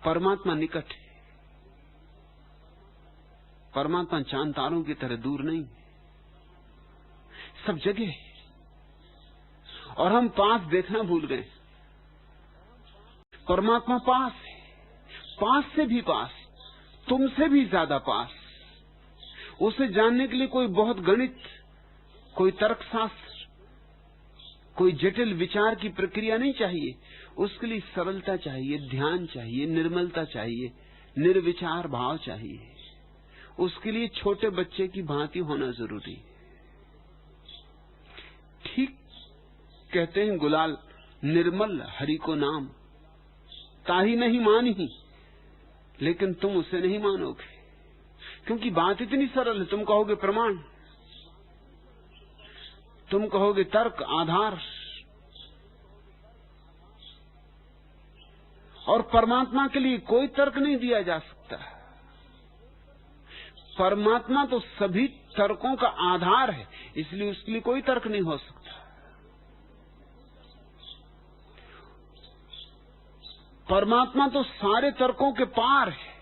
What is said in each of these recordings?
परमात्मा निकट है। परमात्मा चांद तारों की तरह दूर नहीं, सब जगह है। और हम पास देखना भूल गए। परमात्मा पास है, पास से भी पास, तुमसे भी ज्यादा पास। उसे जानने के लिए कोई बहुत गणित, कोई तर्कशास्त्र, कोई जटिल विचार की प्रक्रिया नहीं चाहिए। उसके लिए सरलता चाहिए, ध्यान चाहिए, निर्मलता चाहिए, निर्विचार भाव चाहिए। उसके लिए छोटे बच्चे की भांति होना जरूरी है। ठीक कहते हैं गुलाल, निर्मल हरि को नाम ताही नहीं मानी, लेकिन तुम उसे नहीं मानोगे, क्योंकि बात इतनी सरल है। तुम कहोगे प्रमाण, तुम कहोगे तर्क, आधार, और परमात्मा के लिए कोई तर्क नहीं दिया जा सकता। परमात्मा तो सभी तर्कों का आधार है, इसलिए उसके लिए कोई तर्क नहीं हो सकता। परमात्मा तो सारे तर्कों के पार है,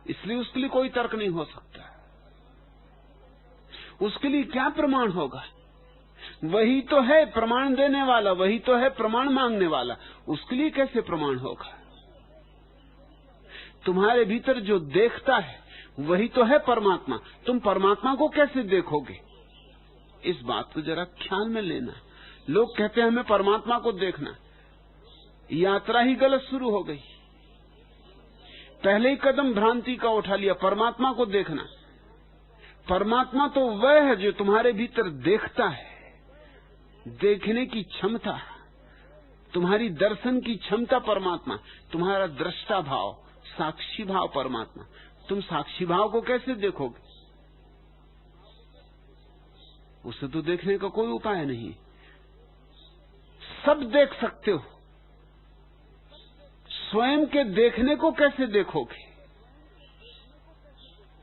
इसलिए उसके लिए कोई तर्क नहीं हो सकता। उसके लिए क्या प्रमाण होगा? वही तो है प्रमाण देने वाला, वही तो है प्रमाण मांगने वाला। उसके लिए कैसे प्रमाण होगा? तुम्हारे भीतर जो देखता है वही तो है परमात्मा। तुम परमात्मा को कैसे देखोगे? इस बात को जरा ख्याल में लेना। लोग कहते हैं हमें परमात्मा को देखना, यात्रा ही गलत शुरू हो गई। पहले ही कदम भ्रांति का उठा लिया। परमात्मा को देखना, परमात्मा तो वह है जो तुम्हारे भीतर देखता है। देखने की क्षमता, तुम्हारी दर्शन की क्षमता परमात्मा, तुम्हारा दृष्टा भाव, साक्षी भाव परमात्मा। तुम साक्षी भाव को कैसे देखोगे? उसे तो देखने का कोई उपाय नहीं। सब देख सकते हो, स्वयं के देखने को कैसे देखोगे?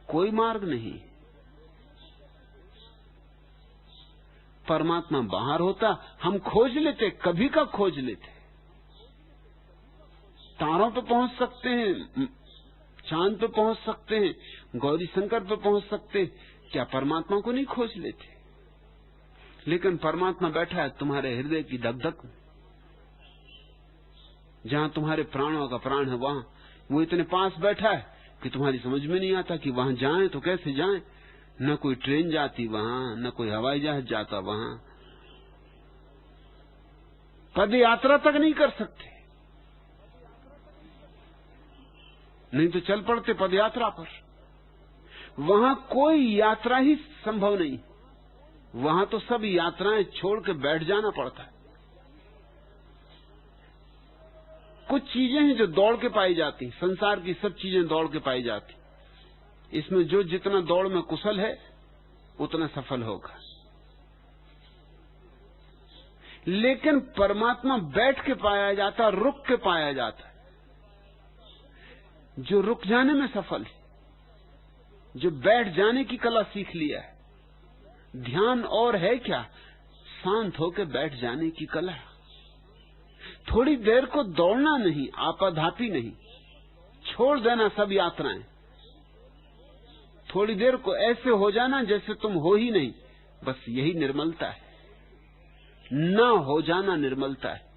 कोई मार्ग नहीं। परमात्मा बाहर होता, हम खोज लेते, कभी का खोज लेते। तारों पे पहुंच सकते हैं, चांद पे पहुंच सकते हैं, गौरी शंकर पे पहुंच सकते, क्या परमात्मा को नहीं खोज लेते? लेकिन परमात्मा बैठा है तुम्हारे हृदय की धक-धक में, जहां तुम्हारे प्राणों का प्राण है। वहां वो इतने पास बैठा है कि तुम्हारी समझ में नहीं आता कि वहां जाएं तो कैसे जाएं। न कोई ट्रेन जाती वहां, न कोई हवाई जहाज जाता वहां, पद यात्रा तक नहीं कर सकते, नहीं तो चल पड़ते पद यात्रा पर। वहां कोई यात्रा ही संभव नहीं। वहां तो सब यात्राएं छोड़ के बैठ जाना पड़ता है। कुछ चीजें हैं जो दौड़ के पाई जाती, संसार की सब चीजें दौड़ के पाई जाती। इसमें जो जितना दौड़ में कुशल है उतना सफल होगा। लेकिन परमात्मा बैठ के पाया जाता, रुक के पाया जाता। जो रुक जाने में सफल है, जो बैठ जाने की कला सीख लिया है, ध्यान और है क्या? शांत होकर बैठ जाने की कला। थोड़ी देर को दौड़ना नहीं, आपाधापी नहीं, छोड़ देना सब यात्राएं। थोड़ी देर को ऐसे हो जाना जैसे तुम हो ही नहीं, बस यही निर्मलता है। न हो जाना निर्मलता है।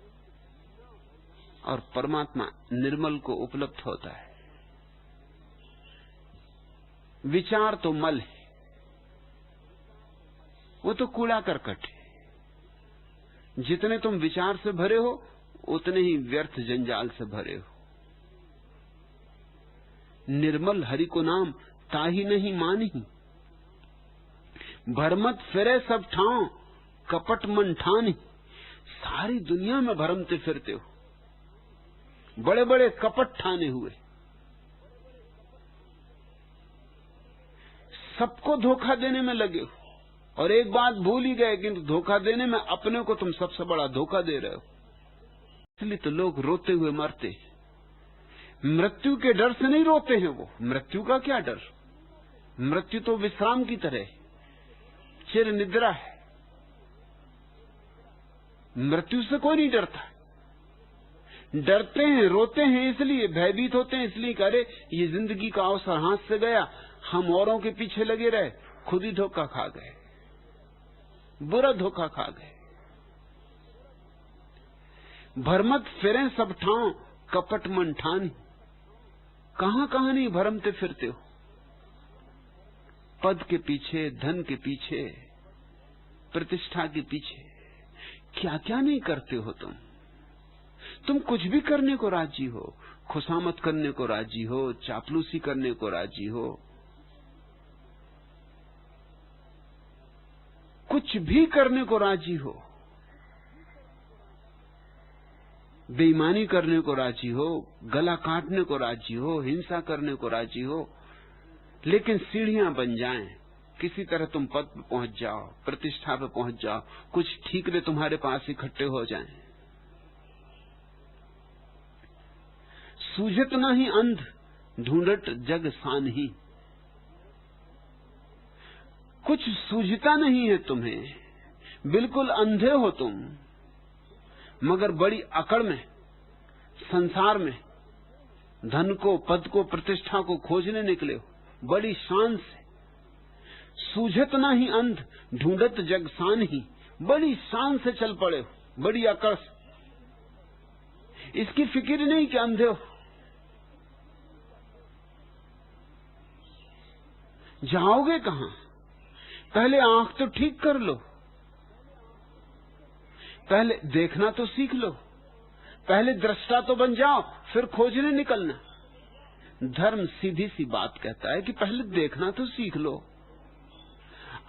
और परमात्मा निर्मल को उपलब्ध होता है। विचार तो मल है, वो तो कूड़ा करकट है। जितने तुम विचार से भरे हो उतने ही व्यर्थ जंजाल से भरे हो। निर्मल हरि को नाम ताही नहीं मानी, भरमत फिरे सब ठाव कपट मन ठानी। सारी दुनिया में भरमते फिरते हो, बड़े बड़े कपट ठाने हुए, सबको धोखा देने में लगे हो। और एक बात भूल ही गए, किंतु धोखा देने में अपने को तुम सबसे बड़ा धोखा दे रहे हो। इसलिए तो लोग रोते हुए मरते। मृत्यु के डर से नहीं रोते हैं वो। मृत्यु का क्या डर? मृत्यु तो विश्राम की तरह चिर निद्रा है। मृत्यु से कोई नहीं डरता, डरते हैं, रोते हैं, इसलिए भयभीत होते हैं, इसलिए करे ये जिंदगी का अवसर हाथ से गया, हम औरों के पीछे लगे रहे, खुद ही धोखा खा गए, बुरा धोखा खा गए। भरमत फिरे सब ठाव कपट मन ठानी, कहां कहां नहीं भरमते फिरते हो, पद के पीछे, धन के पीछे, प्रतिष्ठा के पीछे, क्या क्या नहीं करते हो तुम कुछ भी करने को राजी हो, खुशामत करने को राजी हो, चापलूसी करने को राजी हो, कुछ भी करने को राजी हो, बेईमानी करने को राजी हो, गला काटने को राजी हो, हिंसा करने को राजी हो, लेकिन सीढ़ियां बन जाएं, किसी तरह तुम पद पे पहुंच जाओ, प्रतिष्ठा पे पहुंच जाओ, कुछ ठीकरे तुम्हारे पास इकट्ठे हो जाएं। सूझत नहीं अंध ढूंढत जग सान ही, कुछ सूझता नहीं है तुम्हें, बिल्कुल अंधे हो तुम, मगर बड़ी अकड़ में, संसार में धन को, पद को, प्रतिष्ठा को खोजने निकले हो, बड़ी शान से। सूझत नहीं अंध ढूंढत जग सान ही, बड़ी शान से चल पड़े हो, बड़ी अकड़ से, इसकी फिक्र नहीं कि अंधे हो। जाओगे कहां? पहले आंख तो ठीक कर लो, पहले देखना तो सीख लो, पहले दृष्टा तो बन जाओ, फिर खोजने निकलना। धर्म सीधी सी बात कहता है कि पहले देखना तो सीख लो।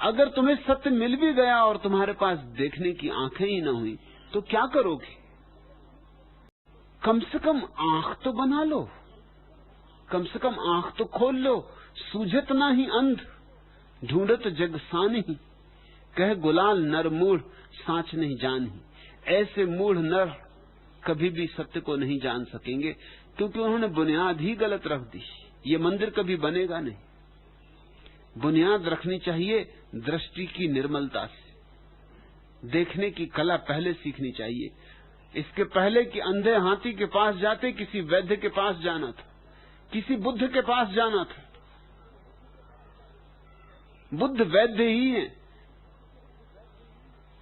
अगर तुम्हें सत्य मिल भी गया और तुम्हारे पास देखने की आंखें ही न हुई तो क्या करोगे? कम से कम आंख तो बना लो, कम से कम आंख तो खोल लो। सूझत ना ही अंध ढूंढत जग सान ही, कह गुलाल नर मूढ़ साच नहीं जान ही। ऐसे मूढ़ नर कभी भी सत्य को नहीं जान सकेंगे, क्योंकि उन्होंने बुनियाद ही गलत रख दी। ये मंदिर कभी बनेगा नहीं। बुनियाद रखनी चाहिए दृष्टि की निर्मलता से, देखने की कला पहले सीखनी चाहिए। इसके पहले कि अंधे हाथी के पास जाते, किसी वैद्य के पास जाना था, किसी बुद्ध के पास जाना था। बुद्ध वैद्य ही है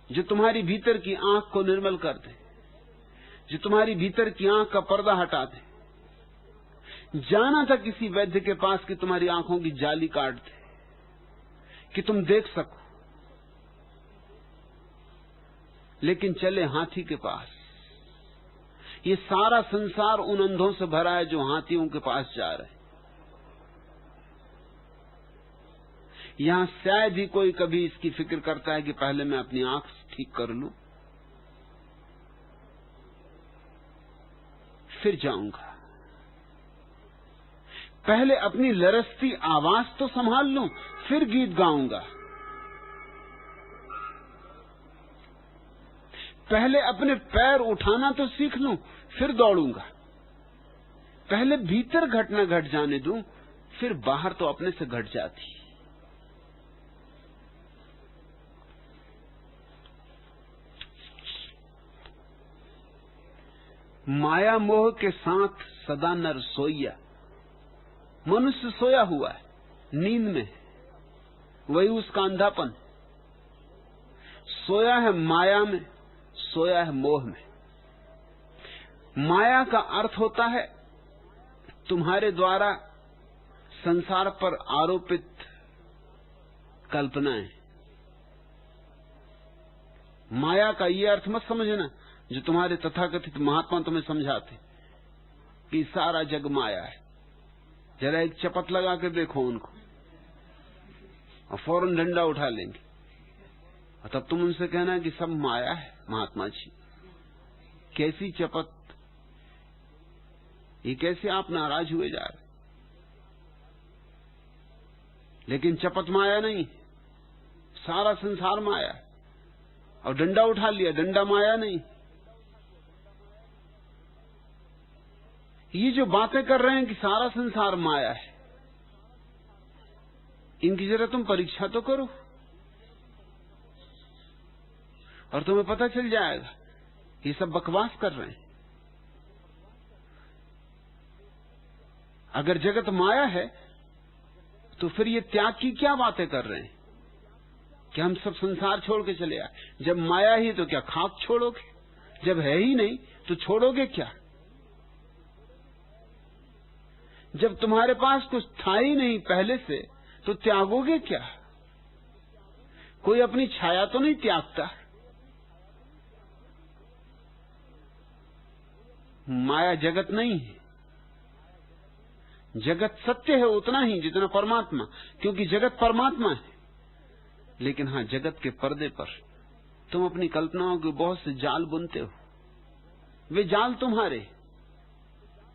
जो तुम्हारी भीतर की आंख को निर्मल कर दे, जो तुम्हारी भीतर की आंख का पर्दा हटा दे। जाना था किसी वैद्य के पास कि तुम्हारी आंखों की जाली काट दे, कि तुम देख सको, लेकिन चले हाथी के पास। ये सारा संसार उन अंधों से भरा है जो हाथियों के पास जा रहे हैं। यहां शायद ही कोई कभी इसकी फिक्र करता है कि पहले मैं अपनी आंख ठीक कर लूं, फिर जाऊंगा। पहले अपनी लरसती आवाज तो संभाल लूं, फिर गीत गाऊंगा। पहले अपने पैर उठाना तो सीख लूं, फिर दौड़ूंगा। पहले भीतर घटना घट जाने दूं, फिर बाहर तो अपने से घट जाती। माया मोह के साथ सदा नर सोया। मनुष्य सोया हुआ है, नींद में, वही उसका अंधापन। सोया है माया में, सोया है मोह में। माया का अर्थ होता है तुम्हारे द्वारा संसार पर आरोपित कल्पनाएं। माया का ये अर्थ मत समझना जो तुम्हारे तथाकथित महात्मा तुम्हें समझाते कि सारा जग माया है। जरा एक चपत लगा के देखो उनको और फौरन डंडा उठा लेंगे, और तब तुम उनसे कहना कि सब माया है। महात्मा जी, कैसी चपत, ये कैसे आप नाराज हुए जा रहे? लेकिन चपत माया नहीं, सारा संसार माया है। और डंडा उठा लिया, डंडा माया नहीं। ये जो बातें कर रहे हैं कि सारा संसार माया है, इनकी जरा तुम परीक्षा तो करो और तुम्हें पता चल जाएगा ये सब बकवास कर रहे हैं। अगर जगत माया है तो फिर ये त्याग की क्या बातें कर रहे हैं कि हम सब संसार छोड़ के चले आए? जब माया ही तो क्या खाक छोड़ोगे? जब है ही नहीं तो छोड़ोगे क्या? जब तुम्हारे पास कुछ था ही नहीं पहले से तो त्यागोगे क्या? कोई अपनी छाया तो नहीं त्यागता। माया जगत नहीं है। जगत सत्य है उतना ही जितना परमात्मा, क्योंकि जगत परमात्मा है। लेकिन हां, जगत के पर्दे पर तुम अपनी कल्पनाओं के बहुत से जाल बुनते हो। वे जाल तुम्हारे,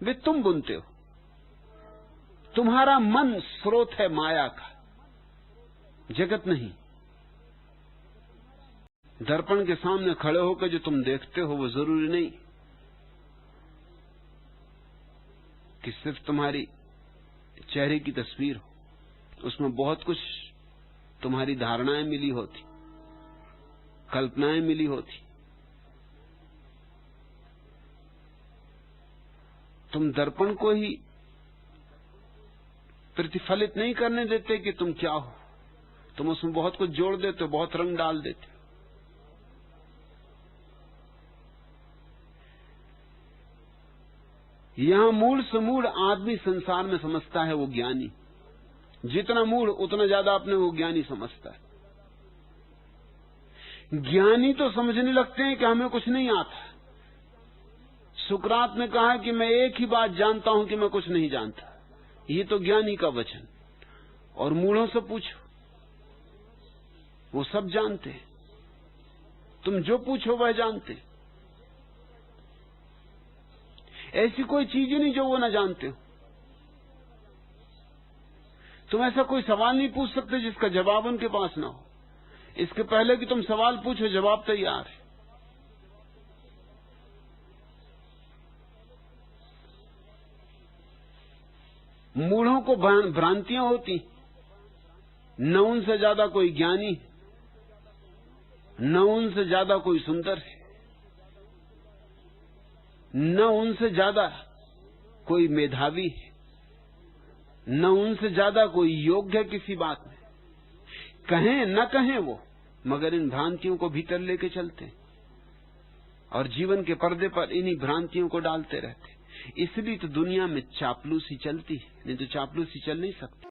वे तुम बुनते हो। तुम्हारा मन स्रोत है माया का, जगत नहीं। दर्पण के सामने खड़े होकर जो तुम देखते हो वो जरूरी नहीं कि सिर्फ तुम्हारी चेहरे की तस्वीर हो। उसमें बहुत कुछ तुम्हारी धारणाएं मिली होती, कल्पनाएं मिली होती। तुम दर्पण को ही प्रतिफलित नहीं करने देते कि तुम क्या हो। तुम उसमें बहुत कुछ जोड़ देते हो, बहुत रंग डाल देते हो। यहां मूल से मूल आदमी संसार में समझता है वो ज्ञानी। जितना मूल उतना ज्यादा अपने वो ज्ञानी समझता है। ज्ञानी तो समझने लगते हैं कि हमें कुछ नहीं आता। सुकरात ने कहा कि मैं एक ही बात जानता हूं कि मैं कुछ नहीं जानता। ये तो ज्ञानी का वचन। और मूढ़ों से पूछो, वो सब जानते हैं। तुम जो पूछो वह जानते। ऐसी कोई चीज ही नहीं जो वो न जानते हो। तुम ऐसा कोई सवाल नहीं पूछ सकते जिसका जवाब उनके पास ना हो। इसके पहले कि तुम सवाल पूछो, जवाब तैयार है। मूढ़ों को भ्रांतियां होती, न उनसे ज्यादा कोई ज्ञानी, न उनसे ज्यादा कोई सुंदर है, न उनसे ज्यादा कोई मेधावी है, न उनसे ज्यादा कोई योग्य है किसी बात में। कहें न कहें वो, मगर इन भ्रांतियों को भीतर लेके चलते और जीवन के पर्दे पर इन्हीं भ्रांतियों को डालते रहते। इसलिए तो दुनिया में चापलूसी चलती है, नहीं तो चापलूसी चल नहीं सकती।